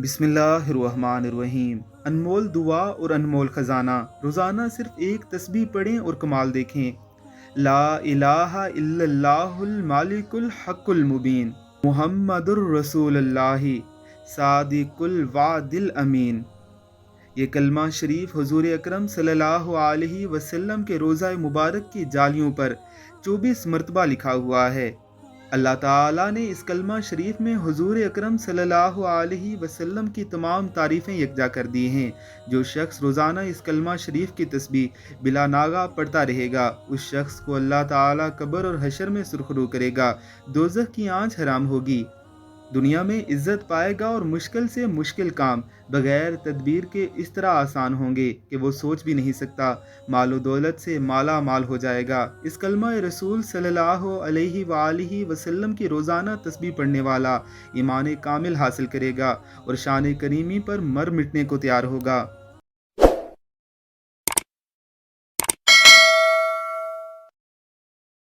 بسم اللہ الرحمن الرحیم۔ انمول دعا اور انمول خزانہ۔ روزانہ صرف ایک تسبیح پڑھیں اور کمال دیکھیں۔ لا الہ الا اللہ المالک الحق المبین، محمد الرسول اللہ صادق الوعد الامین۔ یہ کلمہ شریف حضور اکرم صلی اللہ علیہ وسلم کے روضہ مبارک کی جالیوں پر 24 مرتبہ لکھا ہوا ہے۔ اللہ تعالیٰ نے اس کلمہ شریف میں حضور اکرم صلی اللہ علیہ وسلم کی تمام تعریفیں یکجا کر دی ہیں۔ جو شخص روزانہ اس کلمہ شریف کی تسبیح بلا ناغہ پڑھتا رہے گا، اس شخص کو اللہ تعالیٰ قبر اور حشر میں سرخرو کرے گا، دوزخ کی آنچ حرام ہوگی، دنیا میں عزت پائے گا، اور مشکل سے مشکل کام بغیر تدبیر کے اس طرح آسان ہوں گے کہ وہ سوچ بھی نہیں سکتا۔ مال و دولت سے مالا مال ہو جائے گا۔ اس کلمہ رسول صلی اللہ علیہ وآلہ وسلم کی روزانہ تسبیح پڑھنے والا ایمان کامل حاصل کرے گا اور شان کریمی پر مر مٹنے کو تیار ہوگا۔